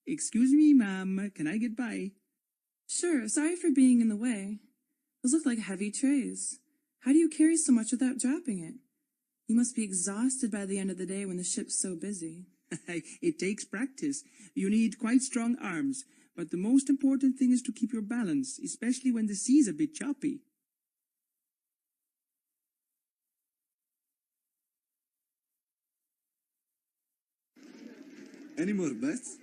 Excuse me, ma'am, can I get by? Sure, sorry for being in the way. Those look like heavy trays. How do you carry so much without dropping it? You must be exhausted by the end of the day when the ship's so busy. It takes practice. You need quite strong arms, but the most important thing is to keep your balance, especially when the sea's a bit choppy. Any more bets?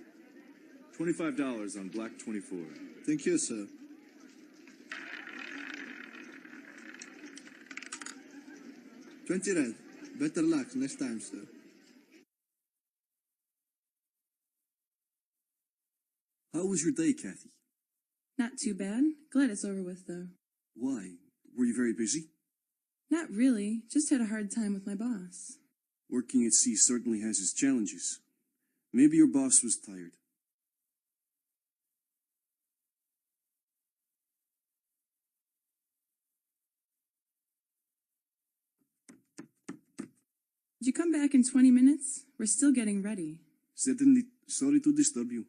$25 on Black 24. Thank you, sir. $20 red. Better luck next time, sir. How was your day, Kathy? Not too bad. Glad it's over with, though. Why? Were you very busy? Not really. Just had a hard time with my boss. Working at sea certainly has its challenges. Maybe your boss was tired. Did you come back in 20 minutes? We're still getting ready. Certainly sorry to disturb you.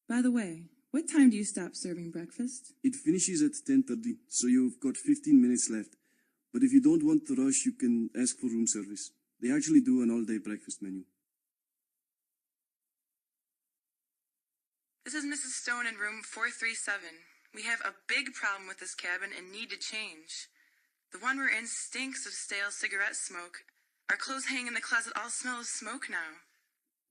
By the way, what time do you stop serving breakfast? It finishes at 10:30, so you've got 15 minutes left. But if you don't want to rush, you can ask for room service. They actually do an all-day breakfast menu. This is Mrs. Stone in room 437. We have a big problem with this cabin and need to change. The one we're in stinks of stale cigarette smoke. Our clothes hanging in the closet all smell of smoke now.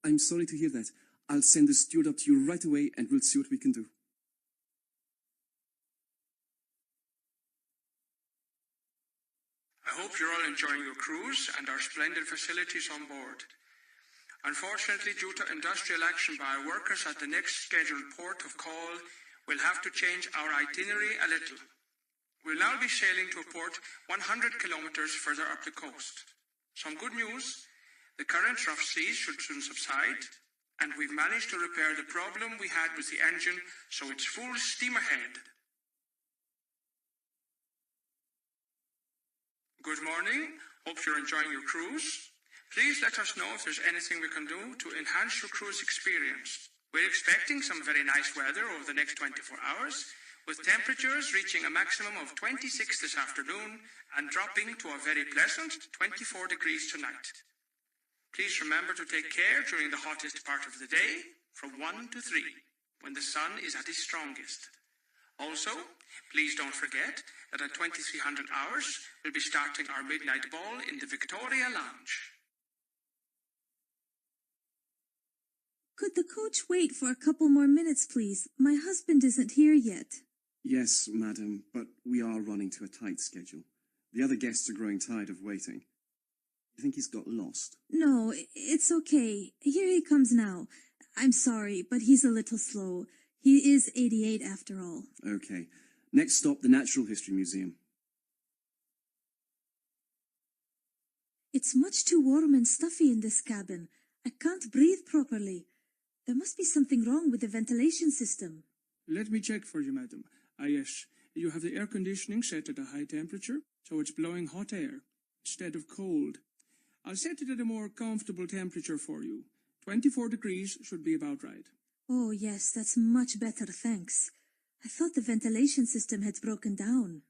I'm sorry to hear that. I'll send the steward up to you right away and we'll see what we can do. I hope you're all enjoying your cruise and our splendid facilities on board. Unfortunately, due to industrial action by our workers at the next scheduled port of call, we'll have to change our itinerary a little. We'll now be sailing to a port 100 kilometers further up the coast. Some good news, the current rough seas should soon subside, and we've managed to repair the problem we had with the engine, so it's full steam ahead. Good morning, hope you're enjoying your cruise. Please let us know if there's anything we can do to enhance your cruise experience. We're expecting some very nice weather over the next 24 hours, with temperatures reaching a maximum of 26 this afternoon and dropping to a very pleasant 24 degrees tonight. Please remember to take care during the hottest part of the day, from 1 to 3, when the sun is at its strongest. Also, please don't forget that at 2300 hours, we'll be starting our midnight ball in the Victoria Lounge. Could the coach wait for a couple more minutes, please? My husband isn't here yet. Yes, madam, but we are running to a tight schedule. The other guests are growing tired of waiting. You think he's got lost? No, it's okay. Here he comes now. I'm sorry, but he's a little slow. He is 88 after all. Okay. Next stop, the Natural History Museum. It's much too warm and stuffy in this cabin. I can't breathe properly. There must be something wrong with the ventilation system. Let me check for you, madam. Yes, you have the air conditioning set at a high temperature, so it's blowing hot air instead of cold. I'll set it at a more comfortable temperature for you. 24 degrees should be about right. Oh, yes, that's much better, thanks. I thought the ventilation system had broken down.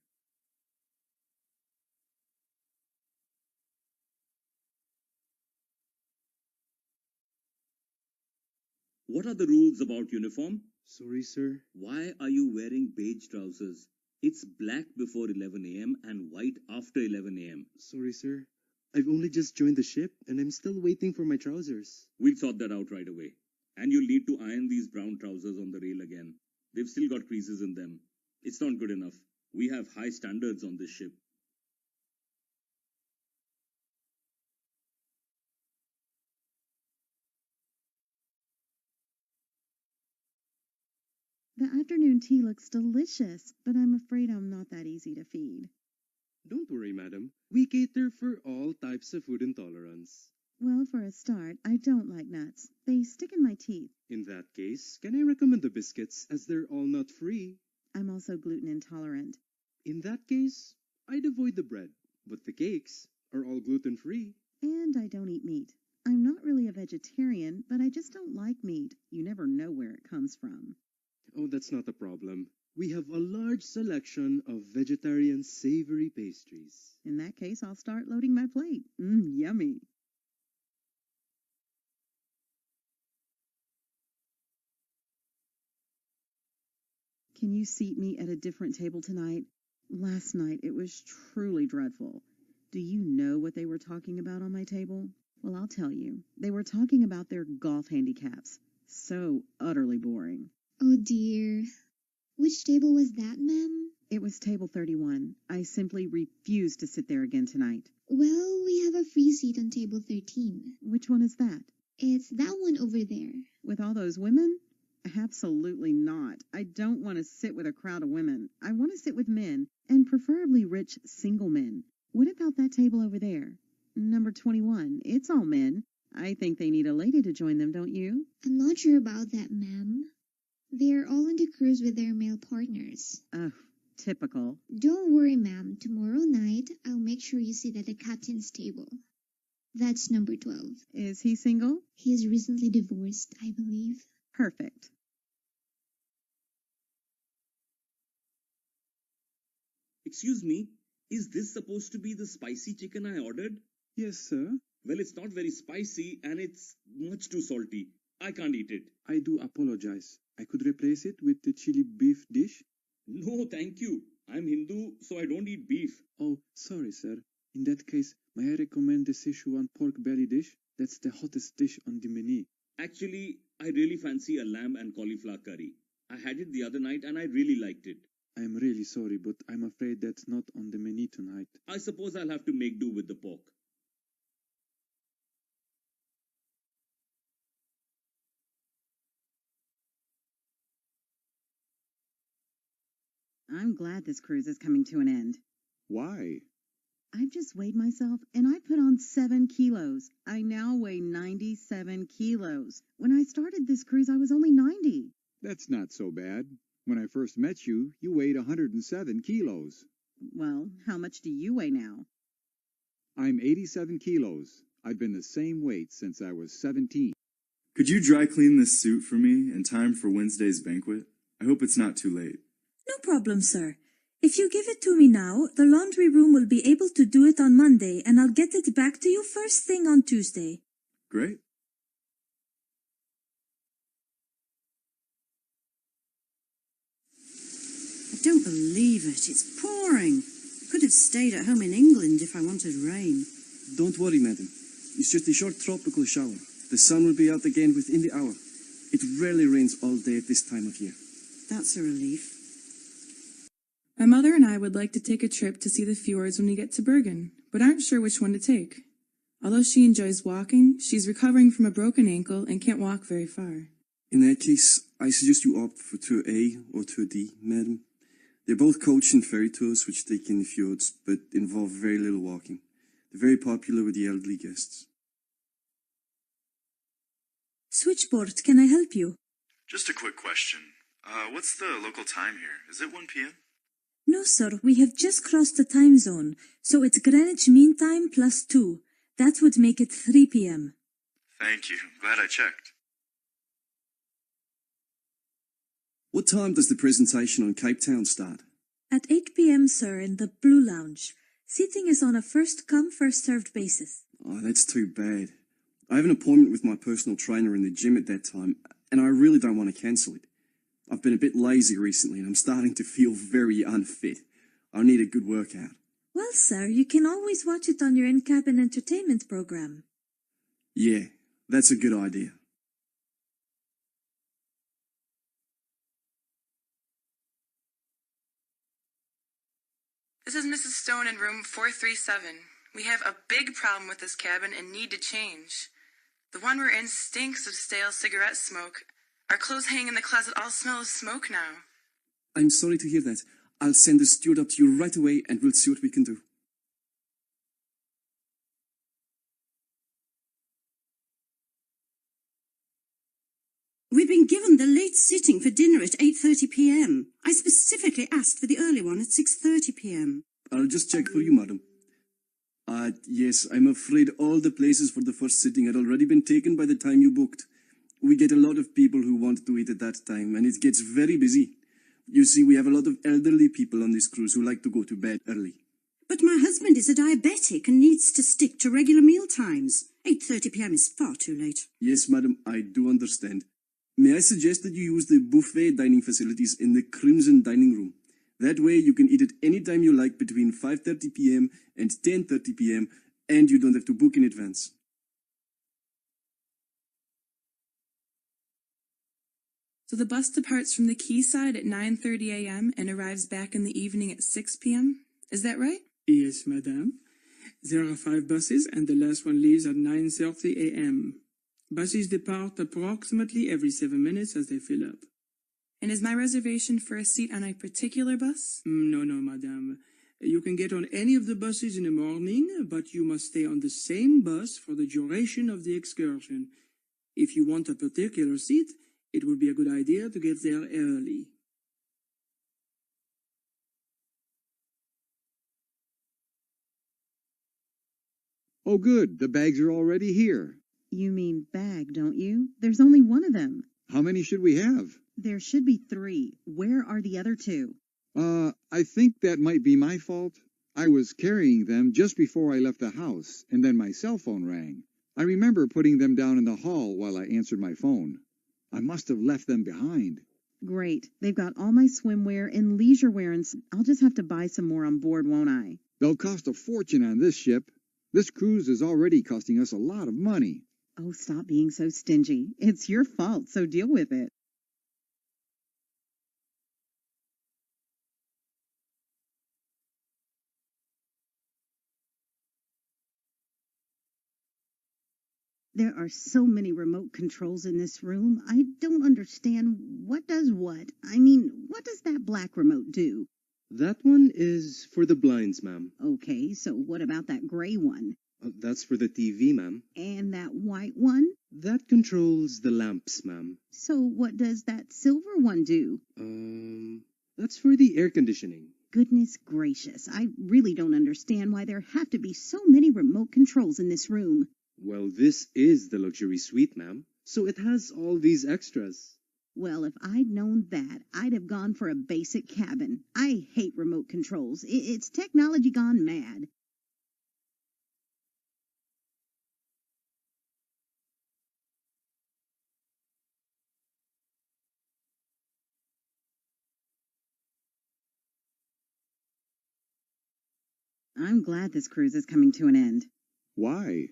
What are the rules about uniform? Sorry, sir. Why are you wearing beige trousers? It's black before 11 a.m. and white after 11 a.m. Sorry, sir. I've only just joined the ship, and I'm still waiting for my trousers. We'll sort that out right away. And you'll need to iron these brown trousers on the rail again. They've still got creases in them. It's not good enough. We have high standards on this ship. The afternoon tea looks delicious, but I'm afraid I'm not that easy to feed. Don't worry, madam. We cater for all types of food intolerance. Well, for a start, I don't like nuts. They stick in my teeth. In that case, can I recommend the biscuits as they're all nut-free? I'm also gluten intolerant. In that case, I'd avoid the bread, but the cakes are all gluten-free. And I don't eat meat. I'm not really a vegetarian, but I just don't like meat. You never know where it comes from. Oh, that's not a problem. We have a large selection of vegetarian savory pastries. In that case, I'll start loading my plate. Yummy. Can you seat me at a different table tonight? Last night it was truly dreadful. Do you know what they were talking about on my table? Well, I'll tell you. They were talking about their golf handicaps. So utterly boring. Oh dear. Which table was that, ma'am? It was table 31. I simply refuse to sit there again tonight. Well, we have a free seat on table 13. Which one is that? It's that one over there. With all those women? Absolutely not. I don't want to sit with a crowd of women. I want to sit with men, and preferably rich single men. What about that table over there? Number 21. It's all men. I think they need a lady to join them, don't you? I'm not sure about that, ma'am. They're all on the cruise with their male partners. Oh, typical. Don't worry, ma'am. Tomorrow night, I'll make sure you sit at the captain's table. That's number 12. Is he single? He is recently divorced, I believe. Perfect. Excuse me, is this supposed to be the spicy chicken I ordered? Yes, sir. Well, it's not very spicy and it's much too salty. I can't eat it. I do apologize. I could replace it with the chili beef dish. No, thank you. I'm Hindu, so I don't eat beef. Oh, sorry, sir. In that case, may I recommend the Szechuan pork belly dish? That's the hottest dish on the menu. Actually, I really fancy a lamb and cauliflower curry. I had it the other night and I really liked it. I am really sorry, but I'm afraid that's not on the menu tonight. I suppose I'll have to make do with the pork. I'm glad this cruise is coming to an end. Why? I've just weighed myself, and I put on 7 kilos. I now weigh 97 kilos. When I started this cruise, I was only 90. That's not so bad. When I first met you, you weighed 107 kilos. Well, how much do you weigh now? I'm 87 kilos. I've been the same weight since I was 17. Could you dry clean this suit for me in time for Wednesday's banquet? I hope it's not too late. No problem, sir. If you give it to me now, the laundry room will be able to do it on Monday, and I'll get it back to you first thing on Tuesday. Great. I don't believe it. It's pouring. Could have stayed at home in England if I wanted rain. Don't worry, madam. It's just a short tropical shower. The sun will be out again within the hour. It rarely rains all day at this time of year. That's a relief. My mother and I would like to take a trip to see the fjords when we get to Bergen, but aren't sure which one to take. Although she enjoys walking, she's recovering from a broken ankle and can't walk very far. In that case, I suggest you opt for Tour A or Tour D, madam. They're both coach and ferry tours which take in the fjords, but involve very little walking. They're very popular with the elderly guests. Switchboard, can I help you? Just a quick question. What's the local time here? Is it 1 p.m.? No, sir, we have just crossed the time zone, so it's Greenwich Mean Time plus 2. That would make it 3 p.m. Thank you. Glad I checked. What time does the presentation on Cape Town start? At 8 p.m., sir, in the Blue Lounge. Seating is on a first-come, first-served basis. Oh, that's too bad. I have an appointment with my personal trainer in the gym at that time, and I really don't want to cancel it. I've been a bit lazy recently, and I'm starting to feel very unfit. I need a good workout. Well, sir, you can always watch it on your in-cabin entertainment program. Yeah, that's a good idea. This is Mrs. Stone in room 437. We have a big problem with this cabin and need to change. The one we're in stinks of stale cigarette smoke. Our clothes hang in the closet all smell of smoke now. I'm sorry to hear that. I'll send the steward up to you right away and we'll see what we can do. We've been given the late sitting for dinner at 8:30 p.m. I specifically asked for the early one at 6:30 p.m. I'll just check for you, madam. Yes, I'm afraid all the places for the first sitting had already been taken by the time you booked. We get a lot of people who want to eat at that time, and it gets very busy. You see, we have a lot of elderly people on this cruise who like to go to bed early. But my husband is a diabetic and needs to stick to regular meal times. 8:30 p.m. is far too late. Yes, madam, I do understand. May I suggest that you use the buffet dining facilities in the Crimson Dining Room? That way you can eat at any time you like between 5:30 p.m. and 10:30 p.m. and you don't have to book in advance. So the bus departs from the quayside at 9:30 a.m. and arrives back in the evening at 6 p.m.? Is that right? Yes, madame. There are 5 buses, and the last one leaves at 9:30 a.m. Buses depart approximately every 7 minutes as they fill up. And is my reservation for a seat on a particular bus? No, madame. You can get on any of the buses in the morning, but you must stay on the same bus for the duration of the excursion. If you want a particular seat, it would be a good idea to get there early. Oh, good. The bags are already here. You mean bag, don't you? There's only one of them. How many should we have? There should be 3. Where are the other 2? I think that might be my fault. I was carrying them just before I left the house, and then my cell phone rang. I remember putting them down in the hall while I answered my phone. I must have left them behind. Great. They've got all my swimwear and leisure wear, and I'll just have to buy some more on board, won't I? They'll cost a fortune on this ship. This cruise is already costing us a lot of money. Oh, stop being so stingy. It's your fault, so deal with it. There are so many remote controls in this room. I don't understand what does what. I mean, what does that black remote do? That one is for the blinds, ma'am. Okay, so what about that gray one? That's for the TV, ma'am. And that white one? That controls the lamps, ma'am. So what does that silver one do? That's for the air conditioning. Goodness gracious, I really don't understand why there have to be so many remote controls in this room. Well, this is the luxury suite, ma'am, so it has all these extras. Well, if I'd known that, I'd have gone for a basic cabin. I hate remote controls. It's technology gone mad. I'm glad this cruise is coming to an end. Why?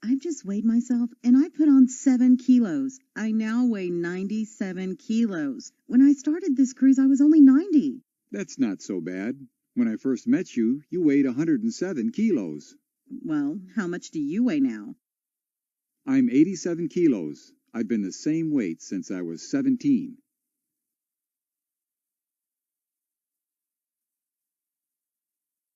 I've just weighed myself, and I put on 7 kilos. I now weigh 97 kilos. When I started this cruise, I was only 90. That's not so bad. When I first met you, you weighed 107 kilos. Well, how much do you weigh now? I'm 87 kilos. I've been the same weight since I was 17.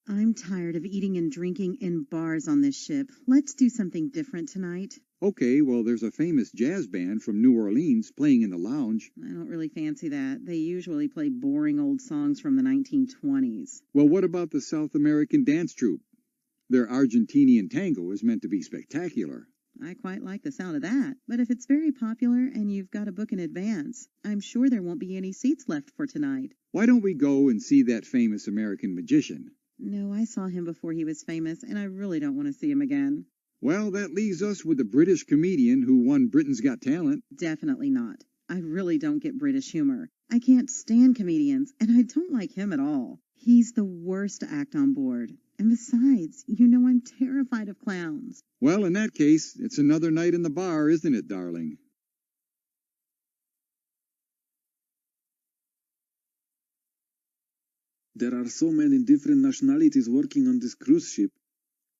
I'm tired of eating and drinking in bars on this ship. Let's do something different tonight. Okay, well, there's a famous jazz band from New Orleans playing in the lounge. I don't really fancy that. They usually play boring old songs from the 1920s. Well, what about the South American dance troupe? Their Argentinian tango is meant to be spectacular. I quite like the sound of that, but if it's very popular and you've got to book in advance, I'm sure there won't be any seats left for tonight. Why don't we go and see that famous American magician? No, I saw him before he was famous, and I really don't want to see him again. Well, that leaves us with the British comedian who won Britain's Got Talent. Definitely not. I really don't get British humor. I can't stand comedians, and I don't like him at all. He's the worst to act on board. And besides, you know I'm terrified of clowns. Well, in that case, it's another night in the bar, isn't it, darling? There are so many different nationalities working on this cruise ship.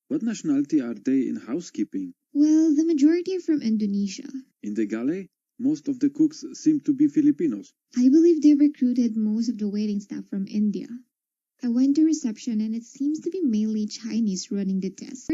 What nationality are they in housekeeping? Well, the majority are from Indonesia. In the galley, most of the cooks seem to be Filipinos. I believe they recruited most of the waiting staff from India. I went to reception and it seems to be mainly Chinese running the desk.